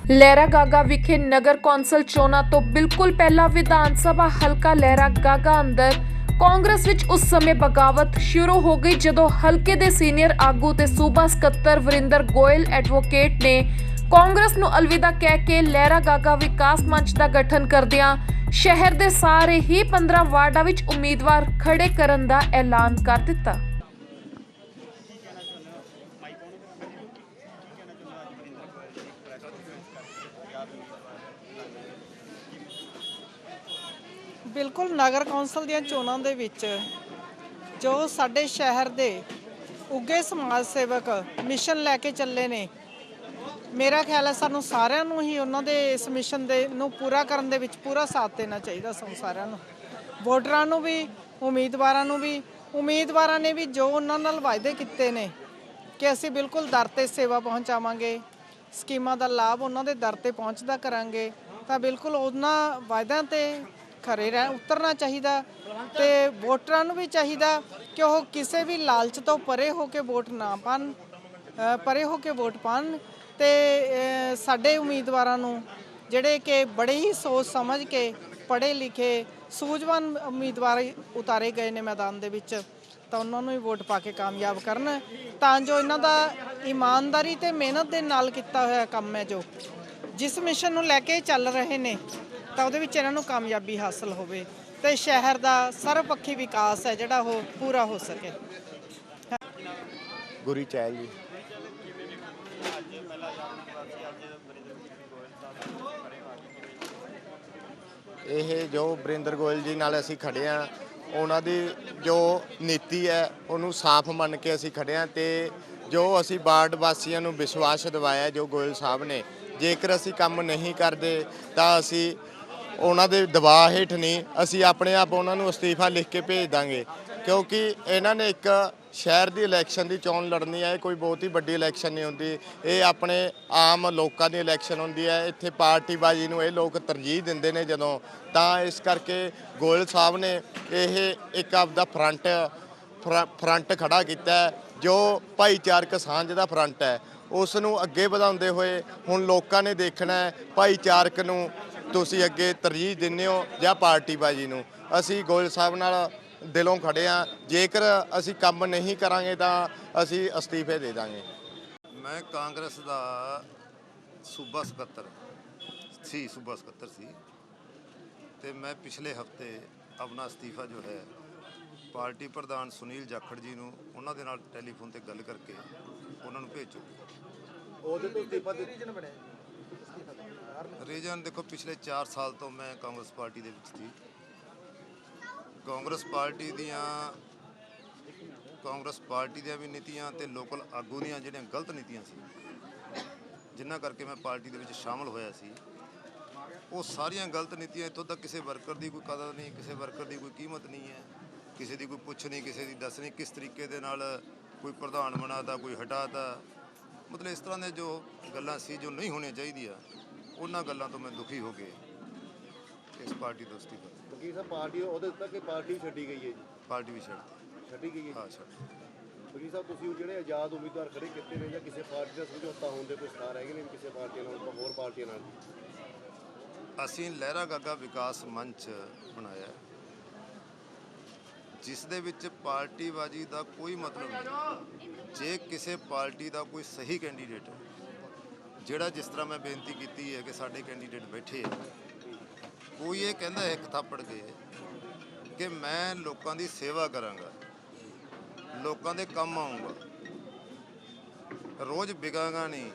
ਲਹਿਰਾ ਗਾਗਾ ਵਿਖੇ ਨਗਰ ਕੌਂਸਲ ਚੋਣਾਂ ਤੋਂ ਬਿਲਕੁਲ ਪਹਿਲਾਂ ਵਿਧਾਨ ਸਭਾ ਹਲਕਾ ਲਹਿਰਾ ਗਾਗਾ ਅੰਦਰ ਕਾਂਗਰਸ ਵਿੱਚ ਉਸ ਸਮੇਂ ਬਗਾਵਤ ਸ਼ੁਰੂ ਹੋ ਗਈ ਜਦੋਂ ਹਲਕੇ ਦੇ ਸੀਨੀਅਰ ਆਗੂ ਤੇ ਸੂਬਾ ਸਕੱਤਰ ਵਰਿੰਦਰ ਗੋਇਲ ਐਡਵੋਕੇਟ ਨੇ ਕਾਂਗਰਸ ਨੂੰ ਅਲਵਿਦਾ ਕਹਿ ਕੇ ਲਹਿਰਾ ਗਾਗਾ ਵਿਕਾਸ ਮੰਚ ਦਾ ਗਠਨ ਕਰਦਿਆਂ ਸ਼ਹਿਰ ਦੇ ਸਾਰੇ ਹੀ 15 ਵਾਰਡਾਂ ਵਿੱਚ ਉਮੀਦਵਾਰ ਖੜੇ ਕਰਨ ਦਾ ਐਲਾਨ ਕਰ ਦਿੱਤਾ। बिल्कुल नगर कौंसल ਦੀਆਂ ਚੋਣਾਂ ਦੇ ਵਿੱਚ ਜੋ ਸਾਡੇ ਸ਼ਹਿਰ ਦੇ ਉੱਗੇ ਸਮਾਜ ਸੇਵਕ ਮਿਸ਼ਨ ਲੈ ਕੇ ਚੱਲੇ ਨੇ, ਮੇਰਾ ਖਿਆਲ ਹੈ ਸਾਨੂੰ ਸਾਰਿਆਂ ਨੂੰ ਹੀ ਉਹਨਾਂ ਦੇ ਇਸ ਮਿਸ਼ਨ ਦੇ ਨੂੰ ਪੂਰਾ ਕਰਨ ਦੇ ਵਿੱਚ ਪੂਰਾ ਸਾਥ ਦੇਣਾ ਚਾਹੀਦਾ। ਸਾਨੂੰ ਸਾਰਿਆਂ ਨੂੰ, ਵੋਟਰਾਂ ਨੂੰ ਵੀ, ਉਮੀਦਵਾਰਾਂ ਨੂੰ ਵੀ। ਉਮੀਦਵਾਰਾਂ ਨੇ ਵੀ ਜੋ ਉਹਨਾਂ ਨਾਲ ਵਾਅਦੇ ਕੀਤੇ ਨੇ ਕਿ ਅਸੀਂ ਬਿਲਕੁਲ ਦਰ ਤੇ ਸੇਵਾ ਪਹੁੰਚਾਵਾਂਗੇ, ਸਕੀਮਾਂ ਦਾ ਲਾਭ ਉਹਨਾਂ ਦੇ ਦਰ ਤੇ ਪਹੁੰਚਦਾ ਕਰਾਂਗੇ, ਤਾਂ ਬਿਲਕੁਲ ਉਹਨਾਂ ਵਾਅਦਿਆਂ ਤੇ ਖਰੇ ਉਤਰਨਾ ਚਾਹੀਦਾ। ਤੇ ਵੋਟਰਾਂ ਨੂੰ ਵੀ ਚਾਹੀਦਾ ਕਿ ਉਹ ਕਿਸੇ ਵੀ ਲਾਲਚ ਤੋਂ ਪਰੇ ਹੋ ਕੇ ਵੋਟ ਨਾ ਪਾਣ, ਪਰੇ ਹੋ ਕੇ ਵੋਟ ਪਾਣ ਤੇ ਸਾਡੇ ਉਮੀਦਵਾਰਾਂ ਨੂੰ ਜਿਹੜੇ ਕਿ ਬੜੇ ਹੀ ਸੋਚ ਸਮਝ ਕੇ ਪੜ੍ਹੇ ਲਿਖੇ ਸੂਝਵਾਨ ਉਮੀਦਵਾਰ ਉਤਾਰੇ ਗਏ ਨੇ ਮੈਦਾਨ ਦੇ ਵਿੱਚ, ਤਾਂ ਉਹਨਾਂ ਨੂੰ ਹੀ ਵੋਟ ਪਾ ਕੇ ਕਾਮਯਾਬ ਕਰਨ, ਤਾਂ ਜੋ ਇਹਨਾਂ ਦਾ ਇਮਾਨਦਾਰੀ ਤੇ ਮਿਹਨਤ ਦੇ ਨਾਲ ਕੀਤਾ ਹੋਇਆ ਕੰਮ ਹੈ, ਜੋ ਜਿਸ ਮਿਸ਼ਨ ਨੂੰ ਲੈ ਕੇ ਚੱਲ ਰਹੇ ਨੇ, ਤਾਂ ਉਹਦੇ ਵਿੱਚ ਇਹਨਾਂ ਨੂੰ ਕਾਮਯਾਬੀ ਹਾਸਲ ਹੋਵੇ ਤੇ ਸ਼ਹਿਰ ਦਾ ਸਰਵਪੱਖੀ ਵਿਕਾਸ ਹੈ ਜਿਹੜਾ ਉਹ ਪੂਰਾ ਹੋ ਸਕੇ। ਗੁਰੀ ਚਹਿਲ ਜੀ। ਇਹ ਜੋ ਵਰਿੰਦਰ ਗੋਇਲ ਜੀ ਨਾਲ ਅਸੀਂ ਖੜੇ ਹਾਂ, ਉਹਨਾਂ ਦੀ ਜੋ ਨੀਤੀ ਹੈ ਉਹਨੂੰ ਸਾਫ਼ ਮੰਨ ਕੇ ਅਸੀਂ ਖੜੇ ਹਾਂ ਤੇ ਜੋ ਅਸੀਂ ਵਾਰਡ ਵਾਸੀਆਂ ਨੂੰ ਵਿਸ਼ਵਾਸ ਦਿਵਾਇਆ ਜੋ ਗੋਇਲ ਸਾਹਿਬ ਨੇ, ਜੇਕਰ ਅਸੀਂ ਕੰਮ ਨਹੀਂ ਕਰਦੇ ਤਾਂ ਅਸੀਂ ਉਹਨਾਂ ਦੇ ਦਬਾਅ ਹੇਠ ਨਹੀਂ, ਅਸੀਂ ਆਪਣੇ ਆਪ ਉਹਨਾਂ ਨੂੰ ਅਸਤੀਫਾ ਲਿਖ ਕੇ ਭੇਜ ਦਾਂਗੇ, ਕਿਉਂਕਿ ਇਹਨਾਂ ਨੇ ਇੱਕ ਸ਼ਹਿਰ ਦੀ ਇਲੈਕਸ਼ਨ ਦੀ ਚੋਣ ਲੜਨੀ ਹੈ। ਇਹ ਕੋਈ ਬਹੁਤ ਹੀ ਵੱਡੀ ਇਲੈਕਸ਼ਨ ਨਹੀਂ ਹੁੰਦੀ, ਇਹ ਆਪਣੇ ਆਮ ਲੋਕਾਂ ਦੀ ਇਲੈਕਸ਼ਨ ਹੁੰਦੀ ਹੈ। ਇੱਥੇ ਪਾਰਟੀਬਾਜ਼ੀ ਨੂੰ ਇਹ ਲੋਕ ਤਰਜੀਹ ਦਿੰਦੇ ਨੇ ਜਦੋਂ, ਤਾਂ ਇਸ ਕਰਕੇ ਗੋਇਲ ਸਾਹਿਬ ਨੇ ਇਹ ਇੱਕ ਆਪਦਾ ਫਰੰਟ ਖੜਾ ਕੀਤਾ, ਜੋ ਭਾਈਚਾਰਕ ਸਾਂਝ ਦਾ ਫਰੰਟ ਹੈ, ਉਸ ਨੂੰ ਅੱਗੇ ਵਧਾਉਂਦੇ ਹੋਏ ਹੁਣ ਲੋਕਾਂ ਨੇ ਦੇਖਣਾ ਹੈ ਭਾਈਚਾਰਕ ਨੂੰ ਤੁਸੀਂ ਅੱਗੇ ਤਰਜੀਹ ਦਿੰਦੇ ਹੋ ਜਾਂ ਪਾਰਟੀਬਾਜ਼ੀ ਨੂੰ। ਅਸੀਂ ਗੋਇਲ ਸਾਹਿਬ ਨਾਲ ਦਿਲੋਂ ਖੜੇ ਹਾਂ, ਜੇਕਰ ਅਸੀਂ ਕੰਮ ਨਹੀਂ ਕਰਾਂਗੇ ਤਾਂ ਅਸੀਂ ਅਸਤੀਫੇ ਦੇ ਦਾਂਗੇ। ਮੈਂ ਕਾਂਗਰਸ ਦਾ ਸੂਬਾ ਸਕੱਤਰ ਸੀ ਤੇ ਮੈਂ ਪਿਛਲੇ ਹਫਤੇ ਆਪਣਾ ਅਸਤੀਫਾ ਜੋ ਹੈ ਪਾਰਟੀ ਪ੍ਰਧਾਨ ਸੁਨੀਲ ਜਾਖੜ ਜੀ ਨੂੰ ਉਹਨਾਂ ਦੇ ਨਾਲ ਟੈਲੀਫੋਨ ਤੇ ਗੱਲ ਕਰਕੇ ਉਹਨਾਂ ਨੂੰ ਭੇਜ ਚੁੱਕਿਆ। ਉਹਦੇ ਤੋਂ ਅਸਤੀਫਾ ਦੇ ਰੀਜਨ ਦੇਖੋ, ਪਿਛਲੇ 4 ਸਾਲ ਤੋਂ ਮੈਂ ਕਾਂਗਰਸ ਪਾਰਟੀ ਦੇ ਵਿੱਚ ਸੀ। ਕਾਂਗਰਸ ਪਾਰਟੀ ਦੀਆਂ ਵੀ ਨੀਤੀਆਂ ਤੇ ਲੋਕਲ ਆਗੂ ਦੀਆਂ ਜਿਹੜੀਆਂ ਗਲਤ ਨੀਤੀਆਂ ਸੀ, ਜਿਨ੍ਹਾਂ ਕਰਕੇ ਮੈਂ ਪਾਰਟੀ ਦੇ ਵਿੱਚ ਸ਼ਾਮਲ ਹੋਇਆ ਸੀ, ਉਹ ਸਾਰੀਆਂ ਗਲਤ ਨੀਤੀਆਂ, ਇੱਥੋਂ ਤੱਕ ਕਿਸੇ ਵਰਕਰ ਦੀ ਕੋਈ ਕਦਰ ਨਹੀਂ, ਕਿਸੇ ਵਰਕਰ ਦੀ ਕੋਈ ਕੀਮਤ ਨਹੀਂ ਹੈ, ਕਿਸੇ ਦੀ ਕੋਈ ਪੁੱਛ ਨਹੀਂ, ਕਿਸੇ ਦੀ ਦੱਸ ਨਹੀਂ, ਕਿਸ ਤਰੀਕੇ ਦੇ ਨਾਲ ਕੋਈ ਪ੍ਰਧਾਨ ਬਣਾਤਾ, ਕੋਈ ਹਟਾਤਾ, ਮਤਲਬ ਇਸ ਤਰ੍ਹਾਂ ਦੇ ਜੋ ਗੱਲਾਂ ਸੀ ਜੋ ਨਹੀਂ ਹੋਣੀਆਂ ਚਾਹੀਦੀਆਂ, ਉਹਨਾਂ ਗੱਲਾਂ ਤੋਂ ਮੈਂ ਦੁਖੀ ਹੋ ਕੇ ਇਸ ਪਾਰਟੀ ਤੋਂ ਅਸਤੀਫਾ। ਵਕੀਲ ਸਾਹਿਬ, ਪਾਰਟੀ ਉਹਦੇ ਤੱਕ ਪਾਰਟੀ ਛੱਡੀ ਗਈ ਹੈ ਜੀ? ਪਾਰਟੀ ਵੀ ਛੱਡੀ ਗਈ ਹੈ? ਹਾਂ, ਛੱਡ। ਵਕੀਲ ਸਾਹਿਬ, ਤੁਸੀਂ ਜਿਹੜੇ ਆਜ਼ਾਦ ਉਮੀਦਵਾਰ ਖੜੇ ਕੀਤੇ ਨੇ ਜਾਂ ਕਿਸੇ ਪਾਰਟੀ ਦਾ ਸਮਝੌਤਾ ਹੋਣ ਦੇ ਕੋਈ ਸਟਾਰ ਹੈਗੇ ਨੇ ਕਿਸੇ ਪਾਰਟੀ ਨਾਲ, ਹੋਰ ਪਾਰਟੀਆਂ ਨਾਲ? ਅਸੀਂ ਲਹਿਰਾ ਗਾਗਾ ਵਿਕਾਸ ਮੰਚ ਬਣਾਇਆ, ਜਿਸ ਦੇ ਵਿੱਚ ਪਾਰਟੀਬਾਜ਼ੀ ਦਾ ਕੋਈ ਮਤਲਬ ਨਹੀਂ। ਜੇ ਕਿਸੇ ਪਾਰਟੀ ਦਾ ਕੋਈ ਸਹੀ ਕੈਂਡੀਡੇਟ, ਜਿਹੜਾ ਜਿਸ ਤਰ੍ਹਾਂ ਮੈਂ ਬੇਨਤੀ ਕੀਤੀ ਹੈ ਕਿ ਸਾਡੇ ਕੈਂਡੀਡੇਟ ਬੈਠੇ ਹੈ, ਕੋਈ ਇਹ ਕਹਿੰਦਾ ਇੱਕ ਥਾਪੜ ਕੇ ਕਿ ਮੈਂ ਲੋਕਾਂ ਦੀ ਸੇਵਾ ਕਰਾਂਗਾ, ਲੋਕਾਂ ਦੇ ਕੰਮ ਆਊਂਗਾ, ਰੋਜ਼ ਵਿਕਾਂਗਾ ਨਹੀਂ,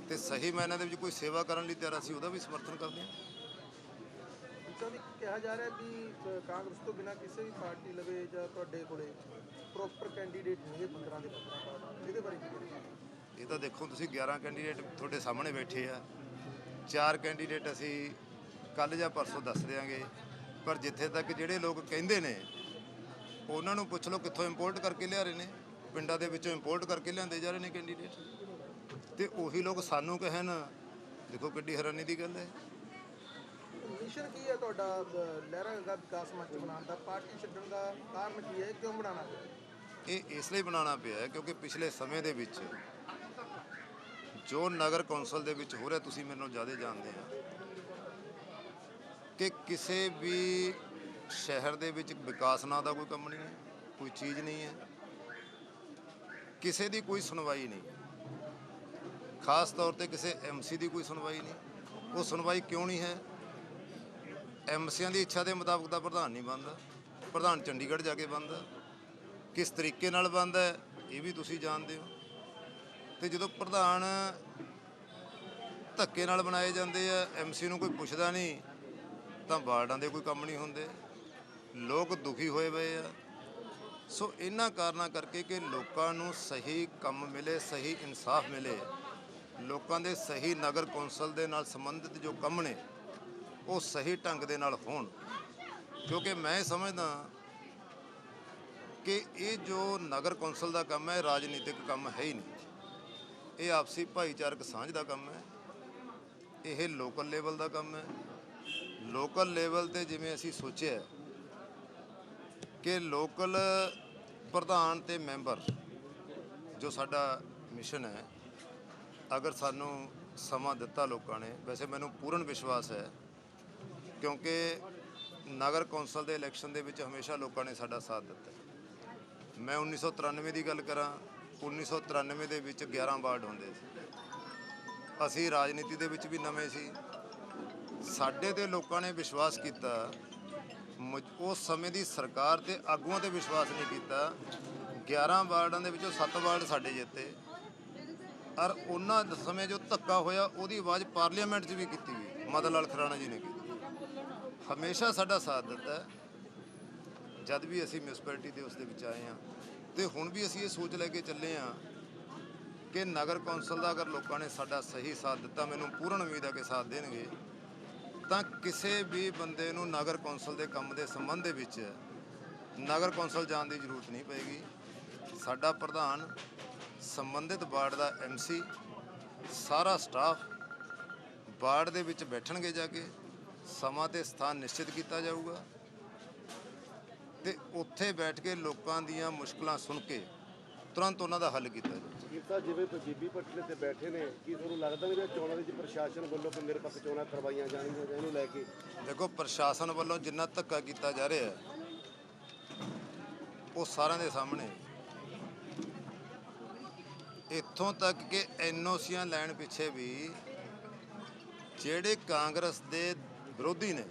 ਤੇ ਸਹੀ ਮਾਇਨੇ ਦੇ ਵਿੱਚ ਕੋਈ ਸੇਵਾ ਕਰਨ ਲਈ ਤਿਆਰ, ਅਸੀਂ ਉਹਦਾ ਵੀ ਸਮਰਥਨ ਕਰਦੇ ਹਾਂ। ਕਿਹਾ ਜਾ ਰਿਹਾ ਵੀ ਕਾਂਗਰਸ ਤੋਂ ਬਿਨਾਂ ਕਿਸੇ ਵੀ ਪਾਰਟੀ ਲਵੇ ਜਾਂ ਤੁਹਾਡੇ ਕੋਲੇ ਪ੍ਰੋਪਰ ਕੈਂਡੀਡੇਟ ਨਹੀਂ 15 ਦੇ 15, ਇਹਦੇ ਬਾਰੇ ਕੀ ਕਹਿਣਾ? ਇਹ ਤਾਂ ਦੇਖੋ ਤੁਸੀਂ, 11 ਕੈਂਡੀਡੇਟ ਤੁਹਾਡੇ ਸਾਹਮਣੇ ਬੈਠੇ ਆ, 4 ਕੈਂਡੀਡੇਟ ਅਸੀਂ ਕੱਲ੍ਹ ਜਾਂ ਪਰਸੋਂ ਦੱਸ ਦਿਆਂਗੇ, ਪਰ ਜਿੱਥੇ ਤੱਕ ਜਿਹੜੇ ਲੋਕ ਕਹਿੰਦੇ ਨੇ ਉਹਨਾਂ ਨੂੰ ਪੁੱਛ ਲਓ ਕਿੱਥੋਂ ਇੰਪੋਰਟ ਕਰਕੇ ਲਿਆ ਰਹੇ ਨੇ, ਪਿੰਡਾਂ ਦੇ ਵਿੱਚੋਂ ਇੰਪੋਰਟ ਕਰਕੇ ਲਿਆਂਦੇ ਜਾ ਰਹੇ ਨੇ ਕੈਂਡੀਡੇਟ, ਤੇ ਉਹੀ ਲੋਕ ਸਾਨੂੰ ਕਹਿਣ, ਦੇਖੋ ਕਿੱਡੀ ਹੈਰਾਨੀ ਦੀ ਗੱਲ ਹੈ। ਮਿਸ਼ਨ ਕੀ ਹੈ ਤੁਹਾਡਾ ਲਹਿਰਾ ਗਾਗਾ ਵਿਕਾਸ ਮੰਚ ਬਣਾਉਣ ਦਾ? ਪਾਰਟੀ ਛੱਡਣ ਦਾ ਕਾਰਨ ਕੀ ਹੈ, ਕਿਉਂ ਬਣਾਉਣਾ ਪਿਆ? ਇਹ ਇਸ ਲਈ ਬਣਾਉਣਾ ਪਿਆ ਕਿਉਂਕਿ ਪਿਛਲੇ ਸਮੇਂ ਦੇ ਵਿੱਚ ਜੋ ਨਗਰ ਕੌਂਸਲ ਦੇ ਵਿੱਚ ਹੋ ਰਿਹਾ ਤੁਸੀਂ ਮੇਰੇ ਨਾਲੋਂ ਜ਼ਿਆਦਾ ਜਾਣਦੇ ਆ ਕਿ ਕਿਸੇ ਵੀ ਸ਼ਹਿਰ ਦੇ ਵਿੱਚ ਵਿਕਾਸ ਨਾਂ ਦਾ ਕੋਈ ਕੰਮ ਨਹੀਂ ਹੈ, ਕੋਈ ਚੀਜ਼ ਨਹੀਂ ਹੈ, ਕਿਸੇ ਦੀ ਕੋਈ ਸੁਣਵਾਈ ਨਹੀਂ, ਖਾਸ ਤੌਰ ਤੇ ਕਿਸੇ ਐਮਸੀ ਦੀ ਕੋਈ ਸੁਣਵਾਈ ਨਹੀਂ। ਉਹ ਸੁਣਵਾਈ ਕਿਉਂ ਨਹੀਂ ਹੈ? ਐਮਸੀਆਂ ਦੀ ਇੱਛਾ ਦੇ ਮੁਤਾਬਕ ਤਾਂ ਪ੍ਰਧਾਨ ਨਹੀਂ ਬਣਦਾ, ਪ੍ਰਧਾਨ ਚੰਡੀਗੜ੍ਹ ਜਾ ਕੇ ਬਣਦਾ। ਕਿਸ ਤਰੀਕੇ ਨਾਲ ਬਣਦਾ ਹੈ ਇਹ ਵੀ ਤੁਸੀਂ ਜਾਣਦੇ ਹੋ। ਤੇ ਜਦੋਂ ਪ੍ਰਧਾਨ ਧੱਕੇ ਨਾਲ ਬਣਾਏ ਜਾਂਦੇ ਆ, ਐਮਸੀ ਨੂੰ ਕੋਈ ਪੁੱਛਦਾ ਨਹੀਂ, ਤਾਂ ਵਾਰਡਾਂ ਦੇ ਕੋਈ ਕੰਮ ਨਹੀਂ ਹੁੰਦੇ। ਲੋਕ ਦੁਖੀ ਹੋਏ ਪਏ ਆ। ਸੋ ਇਹਨਾਂ ਕਾਰਨਾਂ ਕਰਕੇ ਕਿ ਲੋਕਾਂ ਨੂੰ ਸਹੀ ਕੰਮ ਮਿਲੇ, ਸਹੀ ਇਨਸਾਫ ਮਿਲੇ, ਲੋਕਾਂ ਦੇ ਸਹੀ ਨਗਰ ਕੌਂਸਲ ਦੇ ਨਾਲ ਸੰਬੰਧਿਤ ਜੋ ਕੰਮ ਨੇ ਉਹ ਸਹੀ ਢੰਗ ਦੇ ਨਾਲ ਹੋਣ। ਕਿਉਂਕਿ ਮੈਂ ਸਮਝਦਾ ਕਿ ਇਹ ਜੋ ਨਗਰ ਕੌਂਸਲ ਦਾ ਕੰਮ ਹੈ ਰਾਜਨੀਤਿਕ ਕੰਮ ਹੈ ਹੀ ਨਹੀਂ, ਇਹ ਆਪਸੀ ਭਾਈਚਾਰਕ ਸਾਂਝ ਦਾ ਕੰਮ ਹੈ। ਇਹ ਲੋਕਲ ਲੈਵਲ ਦਾ ਕੰਮ ਹੈ। ਲੋਕਲ ਲੈਵਲ ਤੇ ਜਿਵੇਂ ਅਸੀਂ ਸੋਚਿਆ ਕਿ ਲੋਕਲ ਪ੍ਰਧਾਨ ਤੇ ਮੈਂਬਰ ਜੋ ਸਾਡਾ ਮਿਸ਼ਨ ਹੈ, ਅਗਰ ਸਾਨੂੰ ਸਮਾਂ ਦਿੱਤਾ ਲੋਕਾਂ ਨੇ, ਵੈਸੇ ਮੈਨੂੰ ਪੂਰਨ ਵਿਸ਼ਵਾਸ ਹੈ ਕਿਉਂਕਿ ਨਗਰ ਕੌਂਸਲ ਦੇ ਇਲੈਕਸ਼ਨ ਦੇ ਵਿੱਚ ਹਮੇਸ਼ਾ ਲੋਕਾਂ ਨੇ ਸਾਡਾ ਸਾਥ ਦਿੱਤਾ। ਮੈਂ 1993 ਦੀ ਗੱਲ ਕਰਾਂ, 1993 ਦੇ ਵਿੱਚ 11 ਵਾਰਡ ਹੁੰਦੇ ਸੀ। ਅਸੀਂ ਰਾਜਨੀਤੀ ਦੇ ਵਿੱਚ ਵੀ ਨਵੇਂ ਸੀ। ਸਾਡੇ ਤੇ ਲੋਕਾਂ ਨੇ ਵਿਸ਼ਵਾਸ ਕੀਤਾ, ਉਸ ਸਮੇਂ ਦੀ ਸਰਕਾਰ ਤੇ ਆਗੂਆਂ ਤੇ ਵਿਸ਼ਵਾਸ ਨਹੀਂ ਕੀਤਾ। 11 ਵਾਰਡਾਂ ਦੇ ਵਿੱਚੋਂ 7 ਵਾਰਡ ਸਾਡੇ ਜਿੱਤੇ। ਔਰ ਉਹਨਾਂ ਸਮੇਂ ਜੋ ਧੱਕਾ ਹੋਇਆ ਉਹਦੀ ਆਵਾਜ਼ ਪਾਰਲੀਮੈਂਟ 'ਚ ਵੀ ਕੀਤੀ ਗਈ, ਮਦਨ ਲਾਲ ਖਰਾਣਾ ਜੀ ਨੇ ਕੀਤੀ। ਹਮੇਸ਼ਾ ਸਾਡਾ ਸਾਥ ਦਿੱਤਾ ਜਦ ਵੀ ਅਸੀਂ ਮਿਊਨਿਸਪੈਲਿਟੀ ਦੇ ਉਸ ਦੇ ਵਿੱਚ ਆਏ ਹਾਂ। ਤੇ ਹੁਣ ਵੀ ਅਸੀਂ ਇਹ ਸੋਚ ਲੈ ਕੇ ਚੱਲੇ ਹਾਂ ਕਿ ਨਗਰ ਕੌਂਸਲ ਦਾ ਅਗਰ ਲੋਕਾਂ ਨੇ ਸਾਡਾ ਸਹੀ ਸਾਥ ਦਿੱਤਾ, ਮੈਨੂੰ ਪੂਰਨ ਉਮੀਦ ਹੈ ਕਿ ਸਾਥ ਦੇਣਗੇ, ਤਾਂ ਕਿਸੇ ਵੀ ਬੰਦੇ ਨੂੰ ਨਗਰ ਕੌਂਸਲ ਦੇ ਕੰਮ ਦੇ ਸੰਬੰਧ ਦੇ ਵਿੱਚ ਨਗਰ ਕੌਂਸਲ ਜਾਣ ਦੀ ਜ਼ਰੂਰਤ ਨਹੀਂ ਪਏਗੀ। ਸਾਡਾ ਪ੍ਰਧਾਨ, ਸੰਬੰਧਿਤ ਵਾਰਡ ਦਾ ਐਮਸੀ, ਸਾਰਾ ਸਟਾਫ ਵਾਰਡ ਦੇ ਵਿੱਚ ਬੈਠਣਗੇ, ਜਾ ਕੇ ਸਮਾਂ ਤੇ ਸਥਾਨ ਨਿਸ਼ਚਿਤ ਕੀਤਾ ਜਾਊਗਾ ਤੇ ਉੱਥੇ ਬੈਠ ਕੇ ਲੋਕਾਂ ਦੀਆਂ ਮੁਸ਼ਕਲਾਂ ਸੁਣ ਕੇ ਤੁਰੰਤ ਉਹਨਾਂ ਦਾ ਹੱਲ ਕੀਤਾ ਜਾਊਗਾ। ਕੀਤਾ ਜਿਵੇਂ ਬੀਬੀ ਪਟਲੇ ਤੇ ਬੈਠੇ ਨੇ, ਕੀ ਤੁਹਾਨੂੰ ਲੱਗਦਾ ਨਹੀਂ ਕਿ ਚੋਣਾਂ ਵਿੱਚ ਪ੍ਰਸ਼ਾਸਨ ਵੱਲੋਂ ਕੋਈ ਨਿਰਪੱਖ ਚੋਣਾਂ ਕਰਵਾਈਆਂ ਜਾਣਗੀਆਂ ਇਹਨੂੰ ਲੈ ਕੇ? ਦੇਖੋ, ਪ੍ਰਸ਼ਾਸਨ ਵੱਲੋਂ ਜਿੰਨਾ ਧੱਕਾ ਕੀਤਾ ਜਾ ਰਿਹਾ ਉਹ ਸਾਰਿਆਂ ਦੇ ਸਾਹਮਣੇ। ਇੱਥੋਂ ਤੱਕ ਕਿ ਐਨਓਸੀਆਂ ਲੈਣ ਪਿੱਛੇ ਵੀ ਜਿਹੜੇ ਕਾਂਗਰਸ ਦੇ ਵਿਰੋਧੀ ਨੇ,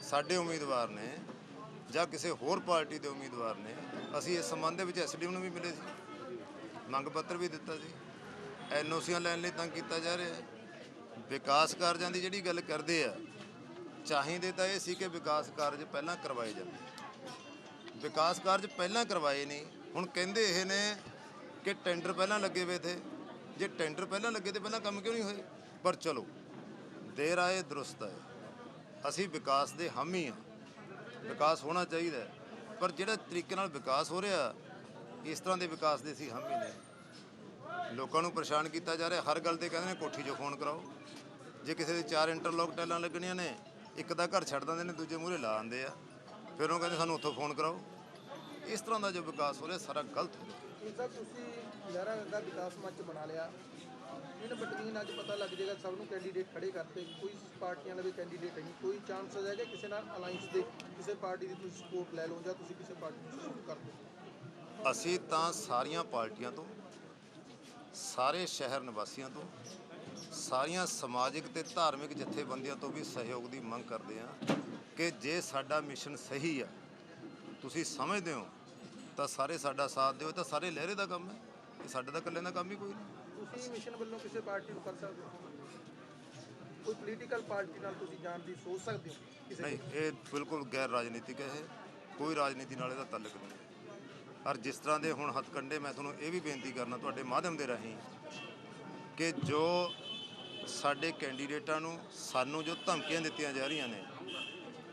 ਸਾਡੇ ਉਮੀਦਵਾਰ ਨੇ ਜਾਂ ਕਿਸੇ ਹੋਰ ਪਾਰਟੀ ਦੇ ਉਮੀਦਵਾਰ ਨੇ, ਅਸੀਂ ਇਸ ਸੰਬੰਧ ਦੇ ਵਿੱਚ ਐਸਡੀਐਮ ਨੂੰ ਵੀ ਮਿਲੇ ਸੀ, ਮੰਗ ਪੱਤਰ ਵੀ ਦਿੱਤਾ ਸੀ। ਐਨਓਸੀਆਂ ਲੈਣ ਲਈ ਤੰਗ ਕੀਤਾ ਜਾ ਰਿਹਾ ਹੈ। ਵਿਕਾਸ ਕਾਰਜਾਂ ਦੀ ਜਿਹੜੀ ਗੱਲ ਕਰਦੇ ਆ, ਚਾਹੀਦੇ ਤਾਂ ਇਹ ਸੀ ਕਿ ਵਿਕਾਸ ਕਾਰਜ ਪਹਿਲਾਂ ਕਰਵਾਏ ਜਾਂਦੇ। ਵਿਕਾਸ ਕਾਰਜ ਪਹਿਲਾਂ ਕਰਵਾਏ ਨਹੀਂ। ਹੁਣ ਕਹਿੰਦੇ ਇਹ ਨੇ ਕਿ ਟੈਂਡਰ ਪਹਿਲਾਂ ਲੱਗੇ ਹੋਏ ਥੇ। ਜੇ ਟੈਂਡਰ ਪਹਿਲਾਂ ਲੱਗੇ ਤੇ ਪਹਿਲਾਂ ਕੰਮ ਕਿਉਂ ਨਹੀਂ ਹੋਏ? ਪਰ ਚਲੋ, ਦੇਰ ਆਏ ਦਰੁਸਤ ਆਏ। ਅਸੀਂ ਵਿਕਾਸ ਦੇ ਹਾਮੀ ਹਾਂ, ਵਿਕਾਸ ਹੋਣਾ ਚਾਹੀਦਾ, ਪਰ ਜਿਹੜਾ ਤਰੀਕੇ ਨਾਲ ਵਿਕਾਸ ਹੋ ਰਿਹਾ ਇਸ ਤਰ੍ਹਾਂ ਦੇ ਵਿਕਾਸ ਦੇ ਅਸੀਂ ਹਾਮੀ ਨੇ। ਲੋਕਾਂ ਨੂੰ ਪਰੇਸ਼ਾਨ ਕੀਤਾ ਜਾ ਰਿਹਾ। ਹਰ ਗੱਲ ਤੇ ਕਹਿੰਦੇ ਨੇ ਕੋਠੀ 'ਚੋਂ ਫੋਨ ਕਰਾਓ। ਜੇ ਕਿਸੇ ਦੇ 4 ਇੰਟਰਲੋਕ ਟੈਲਾਂ ਲੱਗਣੀਆਂ ਨੇ, ਇੱਕ ਦਾ ਘਰ ਛੱਡ ਦਿੰਦੇ ਨੇ, ਦੂਜੇ ਮੂਹਰੇ ਲਾ ਆਉਂਦੇ ਆ, ਫਿਰ ਉਹ ਕਹਿੰਦੇ ਸਾਨੂੰ ਉੱਥੋਂ ਫੋਨ ਕਰਾਓ। ਇਸ ਤਰ੍ਹਾਂ ਦਾ ਜੋ ਵਿਕਾਸ ਹੋ ਰਿਹਾ ਸਾਰਾ ਗਲਤ ਹੋ ਰਿਹਾ। ਸਰ, ਤੁਸੀਂ ਲਹਿਰਾ ਦਾ ਵਿਕਾਸ ਮੰਚ ਬਣਾ ਲਿਆ, ਇਹਨਾਂ ਬਟਵੀਨ ਅੱਜ ਪਤਾ ਲੱਗ ਜਾਏਗਾ, ਸਭ ਨੂੰ ਕੈਂਡੀਡੇਟ ਖੜੇ ਕਰਤੇ, ਕੋਈ ਪਾਰਟੀਆਂ ਦੇ ਕੈਂਡੀਡੇਟ ਨਹੀਂ, ਕੋਈ ਚਾਂਸ ਹੋ ਜਾਏਗਾ ਕਿਸੇ ਨਾਲ ਅਲਾਈਅੰਸ ਦੇ, ਕਿਸੇ ਪਾਰਟੀ ਦੀ ਤੁਸੀਂ ਸਪੋਰਟ ਲੈ ਲਓ ਜਾਂ ਤੁਸੀਂ ਕਿਸੇ ਪਾਰਟੀ ਨੂੰ ਸਪੋਰਟ ਕਰ ਦਿਓ? ਅਸੀਂ ਤਾਂ ਸਾਰੀਆਂ ਪਾਰਟੀਆਂ ਤੋਂ, ਸਾਰੇ ਸ਼ਹਿਰ ਨਿਵਾਸੀਆਂ ਤੋਂ, ਸਾਰੀਆਂ ਸਮਾਜਿਕ ਤੇ ਧਾਰਮਿਕ ਜਥੇਬੰਦੀਆਂ ਤੋਂ ਵੀ ਸਹਿਯੋਗ ਦੀ ਮੰਗ ਕਰਦੇ ਹਾਂ ਕਿ ਜੇ ਸਾਡਾ ਮਿਸ਼ਨ ਸਹੀ ਆ, ਤੁਸੀਂ ਸਮਝਦੇ ਹੋ, ਤਾਂ ਸਾਰੇ ਸਾਡਾ ਸਾਥ ਦਿਓ। ਇਹ ਤਾਂ ਸਾਰੇ ਲਹਿਰੇ ਦਾ ਕੰਮ ਹੈ, ਇਹ ਸਾਡੇ ਦਾ ਇਕੱਲੇ ਦਾ ਕੰਮ ਹੀ ਕੋਈ ਨਹੀਂ। ਤੁਸੀਂ ਮਿਸ਼ਨ ਵੱਲੋਂ ਕਿਸੇ ਪਾਰਟੀ ਨੂੰ ਕਰ ਸਕਦੇ ਹੋ? ਕੋਈ ਪੋਲੀਟੀਕਲ ਪਾਰਟੀ ਨਾਲ ਤੁਸੀਂ ਜਾਣ ਦੀ ਸੋਚ ਸਕਦੇ ਹੋ ਕਿਸੇ? ਨਹੀਂ, ਇਹ ਬਿਲਕੁਲ ਗੈਰ ਰਾਜਨੀਤਿਕ ਹੈ। ਇਹ ਕੋਈ ਰਾਜਨੀਤੀ ਨਾਲ ਇਹਦਾ ਤਾਲੁਕ ਨਹੀਂ। ਔਰ ਜਿਸ ਤਰ੍ਹਾਂ ਦੇ ਹੁਣ ਹੱਥਕੰਡੇ, ਮੈਂ ਤੁਹਾਨੂੰ ਇਹ ਵੀ ਬੇਨਤੀ ਕਰਨਾ ਤੁਹਾਡੇ ਮਾਧਿਅਮ ਦੇ ਰਾਹੀਂ ਕਿ ਜੋ ਸਾਡੇ ਕੈਂਡੀਡੇਟਾਂ ਨੂੰ, ਸਾਨੂੰ ਜੋ ਧਮਕੀਆਂ ਦਿੱਤੀਆਂ ਜਾ ਰਹੀਆਂ ਨੇ,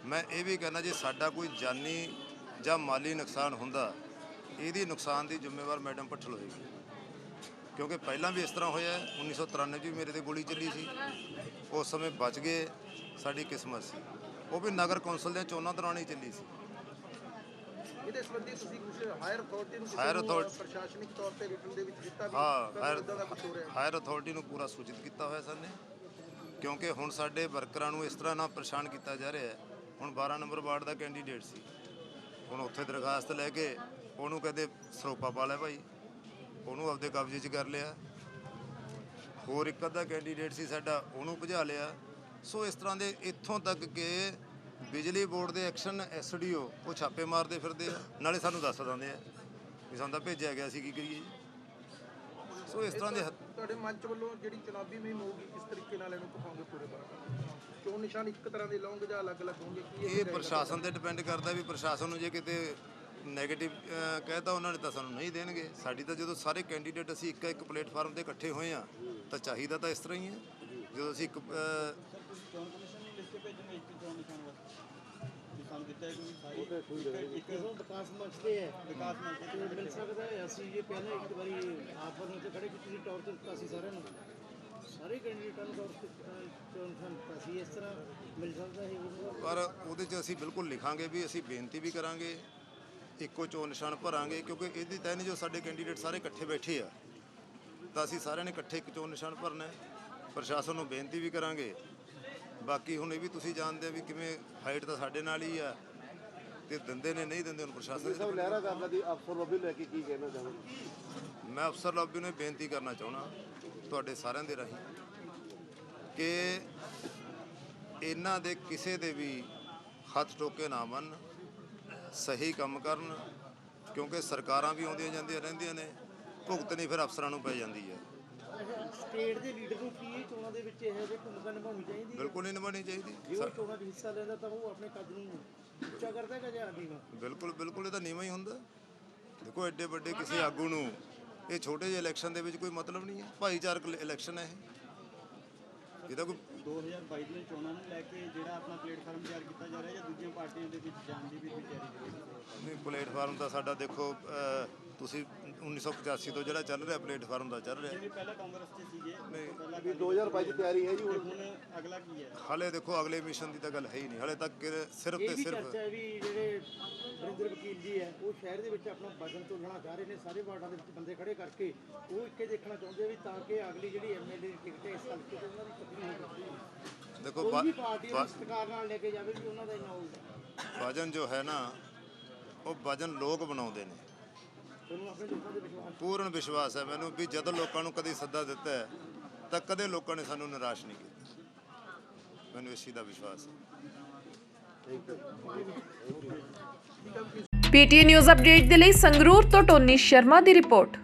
ਮੈਂ ਇਹ ਵੀ ਕਹਿਣਾ ਜੇ ਸਾਡਾ ਕੋਈ ਜਾਨੀ ਜਾਂ ਮਾਲੀ ਨੁਕਸਾਨ ਹੁੰਦਾ, ਇਹਦੀ ਨੁਕਸਾਨ ਦੀ ਜ਼ਿੰਮੇਵਾਰ ਮੈਡਮ ਭੱਠਲ ਹੋਏਗੀ। ਕਿਉਂਕਿ ਪਹਿਲਾਂ ਵੀ ਇਸ ਤਰ੍ਹਾਂ ਹੋਇਆ। 1993 ਵੀ ਮੇਰੇ ਤੇ ਗੋਲੀ ਚੱਲੀ ਸੀ, ਉਸ ਸਮੇਂ ਬਚ ਗਏ, ਸਾਡੀ ਕਿਸਮਤ ਸੀ। ਉਹ ਵੀ ਨਗਰ ਕੌਂਸਲ ਦੀਆਂ ਚੋਣਾਂ ਦੌਰਾਨ ਹੀ ਚੱਲੀ ਸੀ। ਇਹਦੇ ਸੰਬੰਧੀ ਤੁਸੀਂ ਕੁਝ ਹਾਇਰ ਅਥਾਰਟੀ ਨੂੰ Higher authority- ਪ੍ਰਸ਼ਾਸਨਿਕ ਤੌਰ ਤੇ ਰਿਟਨ ਦੇ ਵਿੱਚ ਦਿੱਤਾ ਵੀ ਹਾਂ ਇਦਾਂ ਦਾ ਕੁਝ ਹੋ ਰਿਹਾ ਹੈ? ਹਾਇਰ ਅਥਾਰਟੀ ਨੂੰ ਪੂਰਾ ਸੂਚਿਤ ਕੀਤਾ ਹੋਇਆ ਸਰ ਨੇ, ਕਿਉਂਕਿ ਹੁਣ ਸਾਡੇ ਵਰਕਰਾਂ ਨੂੰ ਇਸ ਤਰ੍ਹਾਂ ਨਾਲ ਪਰੇਸ਼ਾਨ ਕੀਤਾ ਜਾ ਰਿਹਾ ਹੈ। ਹੁਣ 12 ਨੰਬਰ ਵਾਰਡ ਦਾ ਕੈਂਡੀਡੇਟ ਸੀ, ਹੁਣ ਉੱਥੇ ਦਰਖਾਸਤ ਲੈ ਕੇ ਉਹਨੂੰ ਕਹਿੰਦੇ ਸਰੋਪਾ ਪਾ ਲੈ ਭਾਈ, ਉਹਨੂੰ ਆਪਦੇ ਕਬਜ਼ੇ 'ਚ ਕਰ ਲਿਆ। ਹੋਰ ਇੱਕ ਅੱਧਾ ਕੈਂਡੀਡੇਟ ਸੀ ਸਾਡਾ, ਉਹਨੂੰ ਭਜਾ ਲਿਆ। ਸੋ ਇਸ ਤਰ੍ਹਾਂ ਦੇ ਇੱਥੋਂ ਤੱਕ ਕਿ ਬਿਜਲੀ ਬੋਰਡ ਦੇ ਐਕਸ਼ਨ ਐਸਡੀਓ ਉਹ ਛਾਪੇ ਮਾਰਦੇ ਫਿਰਦੇ ਆ, ਨਾਲੇ ਸਾਨੂੰ ਦੱਸ ਦਿੰਦੇ ਆ ਵੀ ਸਾਨੂੰ ਤਾਂ ਭੇਜਿਆ ਗਿਆ ਸੀ, ਕੀ ਕਰੀਏ ਜੀ। ਸੋ ਇਸ ਤਰ੍ਹਾਂ ਦੇ ਤੁਹਾਡੇ ਮੰਚ ਵੱਲੋਂ ਜਿਹੜੀ ਚੁਣਾਵੀ ਮੁਹਿੰਮ ਹੋਊਗੀ ਕਿਸ ਤਰੀਕੇ ਨਾਲ ਇਹਨੂੰ ਪਕਾਉਂਗੇ ਪੂਰੇ ਬਾਰੇ? ਚੋਣ ਨਿਸ਼ਾਨ ਇੱਕ ਤਰ੍ਹਾਂ ਦੇ ਲਾਉਂਗੇ ਜਾਂ ਅਲੱਗ-ਅਲੱਗ ਹੋਣਗੇ? ਕੀ ਇਹ ਪ੍ਰਸ਼ਾਸਨ ਤੇ ਡਿਪੈਂਡ ਕਰਦਾ ਵੀ ਪ੍ਰਸ਼ਾਸਨ ਨੂੰ ਜੇ ਕਿਤੇ ਨੈਗੇਟਿਵ ਕਹਿਤਾ ਉਹਨਾਂ ਨੇ ਤਾਂ ਸਾਨੂੰ ਨਹੀਂ ਦੇਣਗੇ। ਸਾਡੀ ਤਾਂ ਜਦੋਂ ਸਾਰੇ ਕੈਂਡੀਡੇਟ ਅਸੀਂ ਇੱਕ ਪਲੇਟਫਾਰਮ ਤੇ ਇਕੱਠੇ ਹੋਏ ਆ ਤਾਂ ਚਾਹੀਦਾ ਤਾਂ ਇਸ ਤਰ੍ਹਾਂ ਹੀ ਹੈ। ਜਦੋਂ ਅਸੀਂ ਵਿਕਾਸ ਮੰਚ ਤੇ ਹੈ, ਵਿਕਾਸ ਮੰਚ ਤੇ ਮਿਲ ਸਕਦਾ ਹੈ। ਅਸੀਂ ਇਹ ਪਹਿਲਾਂ ਇੱਕ ਵਾਰੀ ਆਪ ਵੱਲੋਂ ਤੇ ਖੜੇ ਕੀਤੀ ਸੀ, ਟੌਰਚ ਦਿੱਤਾ ਸੀ ਸਾਰਿਆਂ ਨੂੰ, ਸਾਰੇ ਕੈਂਡੀਡੇਟਾਂ ਨੂੰ ਟੌਰਚ ਚੋਣ ਦਿੱਤਾ ਸੀ। ਇਸ ਤਰ੍ਹਾਂ ਮਿਲ ਸਕਦਾ ਹੈ, ਪਰ ਉਹਦੇ 'ਚ ਅਸੀਂ ਬਿਲਕੁਲ ਲਿਖਾਂਗੇ ਵੀ ਅਸੀਂ ਬੇਨਤੀ ਵੀ ਕਰਾਂਗੇ, ਇੱਕੋ ਚੋਣ ਨਿਸ਼ਾਨ ਭਰਾਂਗੇ, ਕਿਉਂਕਿ ਇਹਦੀ ਤੈਅ ਨਹੀਂ ਜੋ ਸਾਡੇ ਕੈਂਡੀਡੇਟ ਸਾਰੇ ਇਕੱਠੇ ਬੈਠੇ ਆ ਤਾਂ ਅਸੀਂ ਸਾਰਿਆਂ ਨੇ ਇਕੱਠੇ ਇੱਕ ਚੋਣ ਨਿਸ਼ਾਨ ਭਰਨਾ ਹੈ। ਪ੍ਰਸ਼ਾਸਨ ਨੂੰ ਬੇਨਤੀ ਵੀ ਕਰਾਂਗੇ। ਬਾਕੀ ਹੁਣ ਇਹ ਵੀ ਤੁਸੀਂ ਜਾਣਦੇ ਆ ਵੀ ਕਿਵੇਂ ਫਾਈਟ ਤਾਂ ਸਾਡੇ ਨਾਲ ਹੀ ਆ, ਤੇ ਦਿੰਦੇ ਨੇ ਨਹੀਂ ਦਿੰਦੇ ਹੁਣ ਪ੍ਰਸ਼ਾਸਨ। ਸਭ ਲਹਿਰਾ ਗਾਗਾ ਦੀ ਅਫਸਰ ਲੌਬੀ ਲੈ ਕੇ ਕੀ ਕਹਿਣਾ ਚਾਹੁੰਦੇ? ਮੈਂ ਅਫਸਰ ਲੌਬੀ ਨੂੰ ਇਹ ਬੇਨਤੀ ਕਰਨਾ ਚਾਹੁੰਦਾ ਤੁਹਾਡੇ ਸਾਰਿਆਂ ਦੇ ਰਾਹੀਂ ਕਿ ਇਹਨਾਂ ਦੇ ਕਿਸੇ ਦੇ ਵੀ ਹੱਥ ਟੋਕੇ ਨਾ ਮੰਨ, ਸਹੀ ਕੰਮ ਕਰਨ, ਕਿਉਂਕਿ ਸਰਕਾਰਾਂ ਵੀ ਆਉਂਦੀਆਂ ਜਾਂਦੀਆਂ ਰਹਿੰਦੀਆਂ ਨੇ, ਭੁਗਤ ਨਹੀਂ ਫਿਰ ਅਫਸਰਾਂ ਨੂੰ ਪੈ ਜਾਂਦੀ ਹੈ। ਸਟੇਟ ਦੇ ਲੀਡਰ ਨੂੰ ਕੀ ਇਹ ਚੋਣਾਂ ਦੇ ਵਿੱਚ ਇਹੋ ਜਿਹੀ ਭੂਮਿਕਾ ਨਿਭਾਉਣੀ ਚਾਹੀਦੀ ਹੈ? ਬਿਲਕੁਲ ਨਹੀਂ ਨਿਭਾਉਣੀ ਚਾਹੀਦੀ। ਜੇ ਉਹ ਚੋਣਾਂ 'ਚ ਹਿੱਸਾ ਲੈਂਦਾ ਤਾਂ ਉਹ ਆਪਣੇ ਕੱਦ ਨੂੰ ਉੱਚਾ ਕਰਦਾ ਹੈਗਾ ਜਾਂ ਨੀਵਾਂ? ਬਿਲਕੁਲ ਬਿਲਕੁਲ, ਇਹ ਤਾਂ ਨੀਵਾਂ ਹੀ ਹੁੰਦਾ। ਦੇਖੋ ਐਡੇ ਵੱਡੇ ਕਿਸੇ ਆਗੂ ਨੂੰ ਇਹ ਛੋਟੇ ਜਿਹੇ ਇਲੈਕਸ਼ਨ ਦੇ ਵਿੱਚ ਕੋਈ ਮਤਲਬ ਨਹੀਂ ਹੈ। ਭਾਈਚਾਰਕ ਇਲੈਕਸ਼ਨ ਹੈ ਇਹ ਤਾਂ ਕੋਈ 2022 ਦੀਆਂ ਚੋਣਾਂ ਨੂੰ ਲੈ ਕੇ ਜਿਹੜਾ ਆਪਣਾ ਪਲੇਟਫਾਰਮ ਤਿਆਰ ਕੀਤਾ ਜਾ ਰਿਹਾ ਜਾਂ ਦੂਜੀਆਂ ਪਾਰਟੀਆਂ ਦੇ ਵਿੱਚ ਜਾਣ ਦੀ ਵੀ ਕੋਈ ਤਿਆਰੀ ਕਰੋ? ਨਹੀਂ, ਪਲੇਟਫਾਰਮ ਤਾਂ ਸਾਡਾ ਦੇਖੋ ਤੁਸੀਂ 1985 ਤੋਂ ਜਿਹੜਾ ਚੱਲ ਰਿਹਾ ਪਲੇਟਫਾਰਮ ਦਾ ਚੱਲ ਰਿਹਾ। ਜਿਵੇਂ ਪਹਿਲਾਂ ਕਾਂਗਰਸ 'ਚ ਸੀਗੇ, ਪਹਿਲਾਂ ਵੀ 2022 ਦੀ ਤਿਆਰੀ ਹੈ ਜੀ ਤੇ ਹੁਣ? ਹੁਣ ਅਗਲਾ ਕੀ ਹੈ? ਹਾਲੇ ਦੇਖੋ ਅਗਲੇ ਮਿਸ਼ਨ ਦੀ ਤਾਂ ਗੱਲ ਹੈ ਹੀ ਨਹੀਂ, ਹਾਲੇ ਤੱਕ ਸਿਰਫ ਇਹ ਤੇ ਵੀ ਸਿਰਫ ਚਰਚਾ ਹੈ ਵੀ ਜਿਹੜੇ ਵਰਿੰਦਰ ਵਕੀਲ ਜੀ ਹੈ ਉਹ ਸ਼ਹਿਰ ਦੇ ਵਿੱਚ ਆਪਣਾ ਵਜਨ ਤੋਲਣਾ ਚਾਹ ਰਹੇ ਨੇ, ਸਾਰੇ ਵਾਰਡਾਂ ਦੇ ਵਿੱਚ ਬੰਦੇ ਖੜੇ ਕਰਕੇ ਉਹ ਇੱਕੇ ਦੇਖਣਾ ਚਾਹੁੰਦੇ ਆ ਵੀ ਤਾਂ ਕਿ ਅਗਲੀ ਜਿਹੜੀ ਐਮਐਲਏ ਦੀ ਟਿਕਟ ਹੈ ਇਸ ਹਲਕੇ ਤੋਂ ਉਹਨਾਂ ਦੀ ਤਕਲੀਫ ਹੋ ਸਕਦੀ। ਦੇਖੋ ਕੋਈ ਵੀ ਪਾਰਟੀ ਨੂੰ ਸਤਿਕਾਰ ਨਾਲ ਲੈ ਕੇ ਜਾਵੇ ਵੀ ਉਹਨਾਂ ਦਾ ਇੰਨਾ ਹੋਊਗਾ। ਵਜਨ ਜੋ ਹੈ ਨਾ, ਉਹ ਵਜਨ ਲੋਕ ਬਣਾਉਂਦੇ ਨੇ। ਤੁਹਾਨੂੰ ਆਪਣੇ ਲੋਕਾਂ ਦੇ ਵਿਸ਼ਵਾਸ ਪੂਰਨ ਵਿਸ਼ਵਾਸ ਹੈ ਮੈਨੂੰ ਵੀ ਜਦੋਂ ਲੋਕਾਂ ਨੂੰ ਕਦੇ ਸੱਦਾ ਦਿੱਤਾ ਹੈ ਤਾਂ ਕਦੇ ਲੋਕਾਂ ਨੇ ਸਾਨੂੰ ਨਿਰਾਸ਼ ਨਹੀਂ ਕੀਤਾ। ਮੈਨੂੰ ਇਸ ਚੀਜ਼ ਦਾ ਵਿਸ਼ਵਾਸ ਹੈ। ਪੀਟੀਏ ਨਿਊਜ਼ ਅਪਡੇਟ ਦੇ ਲਈ ਸੰਗਰੂਰ ਤੋਂ ਟੋਨੀ ਸ਼ਰਮਾ ਦੀ ਰਿਪੋਰਟ।